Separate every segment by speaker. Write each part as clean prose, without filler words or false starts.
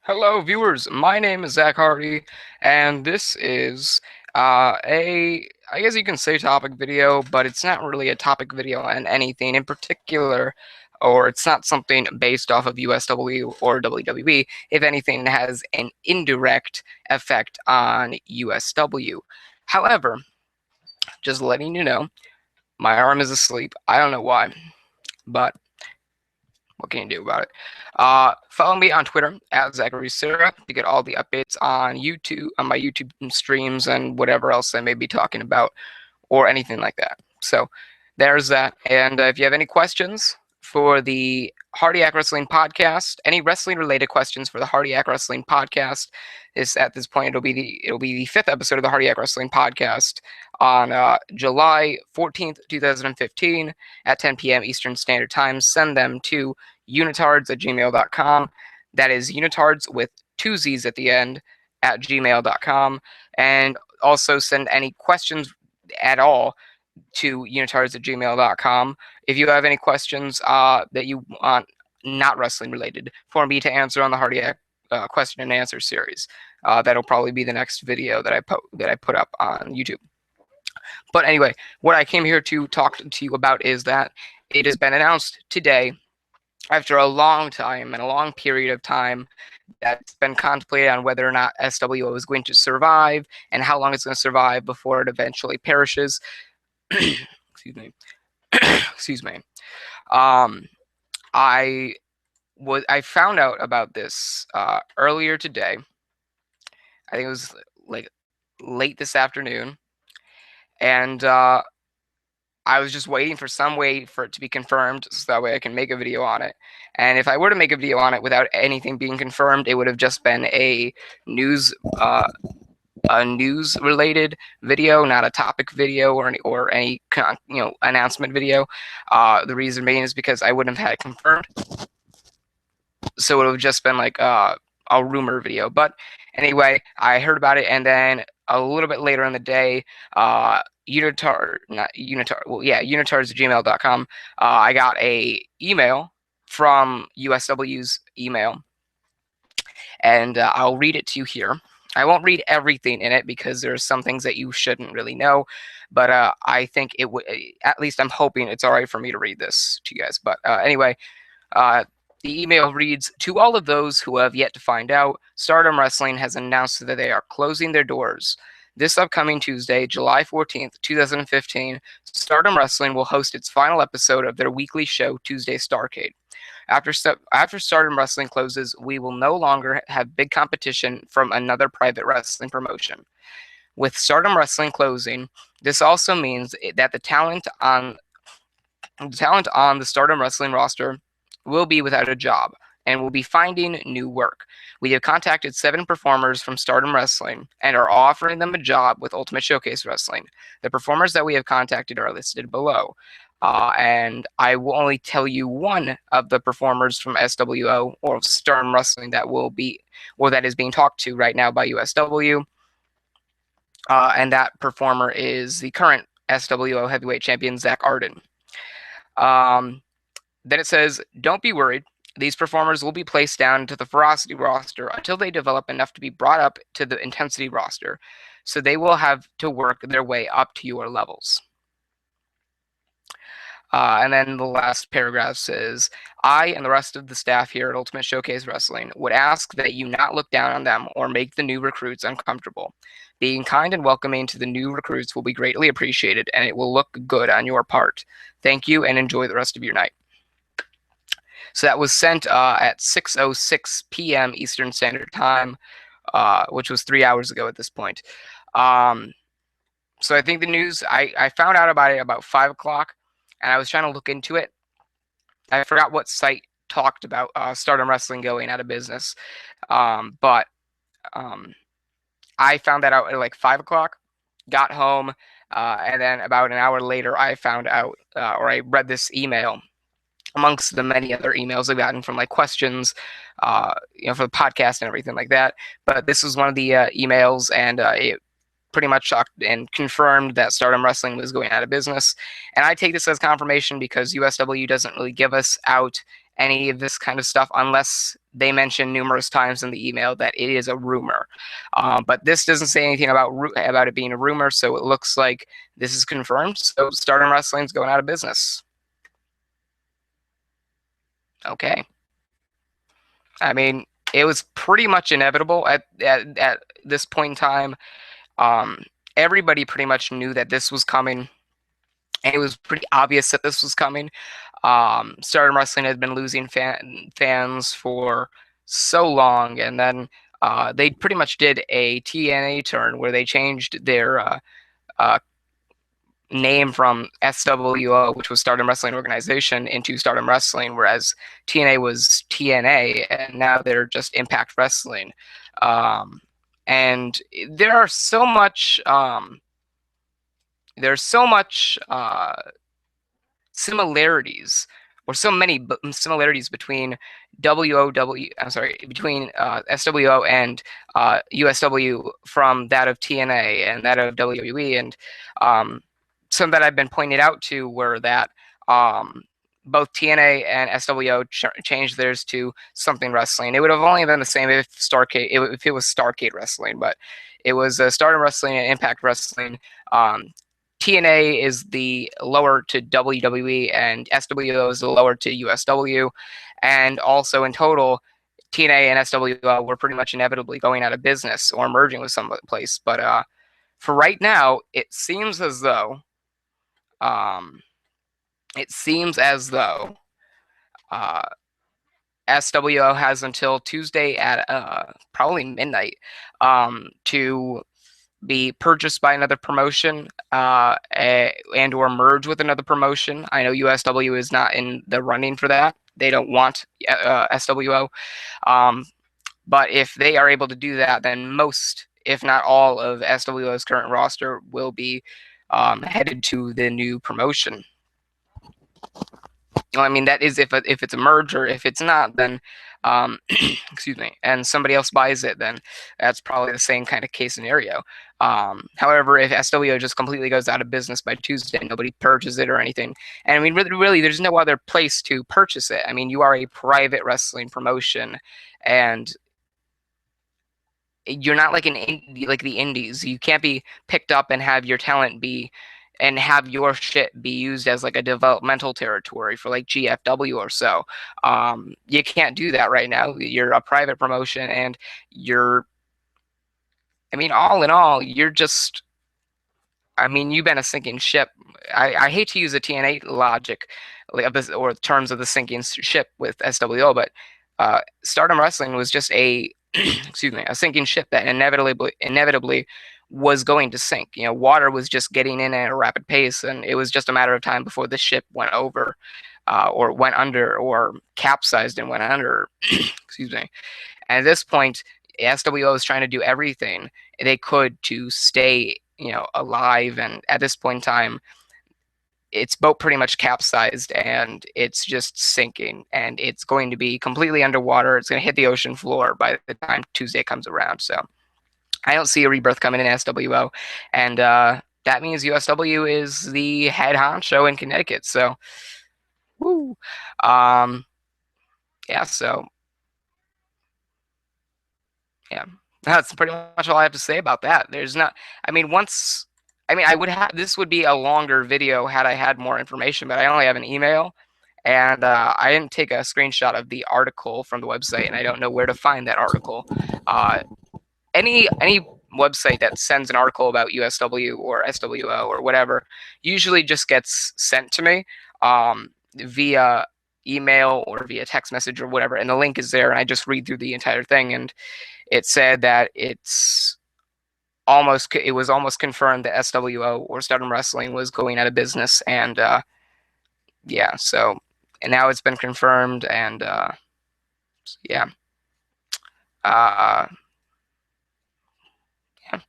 Speaker 1: Hello, viewers. My name is Zach Hardy, and this is I guess you can say topic video, but it's not really a topic video on anything in particular, or it's not something based off of USW or WWE. If anything, it has an indirect effect on USW. However, just letting you know, my arm is asleep. I don't know why, but what can you do about it? Follow me on Twitter at Zachary Sarah to get all the updates on YouTube, on my YouTube streams, and whatever else I may be talking about, or anything like that. So there's that. And if you have any questions for the Hardiac Wrestling podcast, any wrestling related questions for the Hardiac Wrestling podcast, is at this point it'll be the fifth episode of the Hardiac Wrestling podcast on July 14th, 2015 at 10 p.m. Eastern Standard Time. Send them to unitards@gmail.com. That is unitards with two Z's at the end at gmail.com. And also send any questions at all to unitards@gmail.com. If you have any questions that you want not wrestling related for me to answer on the Hardiac question and answer series, that'll probably be the next video that I put up on YouTube. But anyway, what I came here to talk to you about is that it has been announced today, after a long time and a long period of time that's been contemplated on whether or not SWO is going to survive and how long it's going to survive before it eventually perishes. Excuse me. Excuse me. I found out about this earlier today. I think it was like late this afternoon, and I was just waiting for some way for it to be confirmed so that way I can make a video on it. And if I were to make a video on it without anything being confirmed, it would have just been a news related video, not a topic video or any announcement video. The reason being is because I wouldn't have had it confirmed, so it would have just been like a rumor video. But anyway, I heard about it, and then a little bit later in the day, unitards@gmail.com. I got a email from USW's email, and I'll read it to you here. I won't read everything in it because there's some things that you shouldn't really know, but I think it would. At least I'm hoping it's all right for me to read this to you guys. But anyway, the email reads, "To all of those who have yet to find out, Stardom Wrestling has announced that they are closing their doors. This upcoming Tuesday, July 14th, 2015, Stardom Wrestling will host its final episode of their weekly show, Tuesday Starrcade. After Stardom Wrestling closes, we will no longer have big competition from another private wrestling promotion. With Stardom Wrestling closing, this also means that the talent on the Stardom Wrestling roster will be without a job and will be finding new work. We have contacted 7 performers from Stardom Wrestling and are offering them a job with Ultimate Showcase Wrestling. The performers that we have contacted are listed below. And I will only tell you one of the performers from SWO or Stardom Wrestling that is being talked to right now by USW. And that performer is the current SWO heavyweight champion, Zach Arden. Then it says, don't be worried. These performers will be placed down into the Ferocity roster until they develop enough to be brought up to the Intensity roster. So they will have to work their way up to your levels." And then the last paragraph says, "I and the rest of the staff here at Ultimate Showcase Wrestling would ask that you not look down on them or make the new recruits uncomfortable. Being kind and welcoming to the new recruits will be greatly appreciated, and it will look good on your part. Thank you, and enjoy the rest of your night." So that was sent at 6:06 p.m. Eastern Standard Time, which was 3 hours ago at this point. So I think the news, I found out about it about 5 o'clock, and I was trying to look into it. I forgot what site talked about Stardom Wrestling going out of business. But I found that out at like 5 o'clock, got home, and then about an hour later, I found out, or I read this email amongst the many other emails I've gotten from like questions, for the podcast and everything like that. But this was one of the emails, and it pretty much shocked and confirmed that Stardom Wrestling was going out of business. And I take this as confirmation because USW doesn't really give us out any of this kind of stuff unless they mention numerous times in the email that it is a rumor. But this doesn't say anything about it being a rumor, so it looks like this is confirmed. So Stardom Wrestling's going out of business. Okay. I mean, it was pretty much inevitable at this point in time. Um, Everybody pretty much knew that this was coming, and it was pretty obvious that this was coming. Stardom Wrestling had been losing fans for so long, and then they pretty much did a TNA turn where they changed their uh, name from SWO, which was Stardom Wrestling Organization, into Stardom Wrestling, whereas TNA was TNA, and now they're just Impact Wrestling. Um, and there's so much similarities, or so many similarities between SWO and USW from that of TNA and that of WWE. And some that I've been pointed out to were that both TNA and SWO changed theirs to something wrestling. It would have only been the same if it was Starcade Wrestling, but it was Stardom Wrestling and Impact Wrestling. TNA is the lower to WWE, and SWO is the lower to USW. And also in total, TNA and SWO were pretty much inevitably going out of business or merging with some place. But for right now, um, it seems as though uh, SWO has until Tuesday at probably midnight to be purchased by another promotion and or merge with another promotion. I know USW is not in the running for that. They don't want SWO. But if they are able to do that, then most, if not all, of SWO's current roster will be headed to the new promotion. Well, I mean, that is if it's a merger. If it's not, then excuse me, and somebody else buys it, then that's probably the same kind of case scenario. However, if SWO just completely goes out of business by Tuesday, nobody purchases it or anything, and I mean, really, there's no other place to purchase it. I mean, you are a private wrestling promotion, and you're not like like the indies. You can't be picked up and have your talent be and have your shit be used as like a developmental territory for like GFW or so. You can't do that right now. You're a private promotion, and I mean, all in all, you're just, I mean, you've been a sinking ship. I hate to use the TNA logic of this or terms of the sinking ship with SWO, but Stardom Wrestling was just a excuse me, a sinking ship that inevitably was going to sink. You know, water was just getting in at a rapid pace, and it was just a matter of time before the ship went over, or went under, or capsized and went under. Excuse me. And at this point, SWO is trying to do everything they could to stay, alive. And at this point in time, its boat pretty much capsized, and it's just sinking, and it's going to be completely underwater. It's going to hit the ocean floor by the time Tuesday comes around. So I don't see a rebirth coming in SWO, and that means USW is the head honcho in Connecticut. So, woo. Yeah. So yeah, that's pretty much all I have to say about that. There's not, I mean, I would have, this would be a longer video had I had more information, but I only have an email, and I didn't take a screenshot of the article from the website, and I don't know where to find that article. Any website that sends an article about USW or SWO or whatever usually just gets sent to me via email or via text message or whatever, and the link is there, and I just read through the entire thing, and it said that it was almost confirmed that SWO or Stardom Wrestling was going out of business, and yeah, so, and now it's been confirmed, and yeah. Uh, yeah.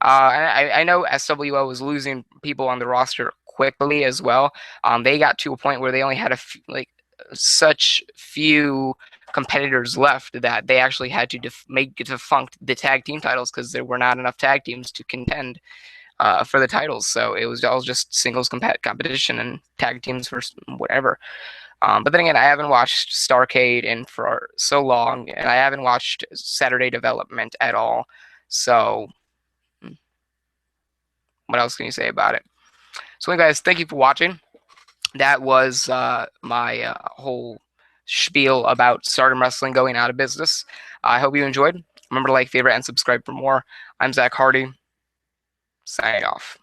Speaker 1: I know SWO was losing people on the roster quickly as well. They got to a point where they only had such few competitors left that they actually had to make it defunct the tag team titles because there were not enough tag teams to contend for the titles. So it was all just singles competition and tag teams for whatever. But then again, I haven't watched Starcade in for so long, and I haven't watched Saturday Development at all. So, what else can you say about it? So, anyway, guys, thank you for watching. That was my whole spiel about Stardom Wrestling going out of business. I hope you enjoyed. Remember to like, favorite, and subscribe for more. I'm Zach Hardy, signing off.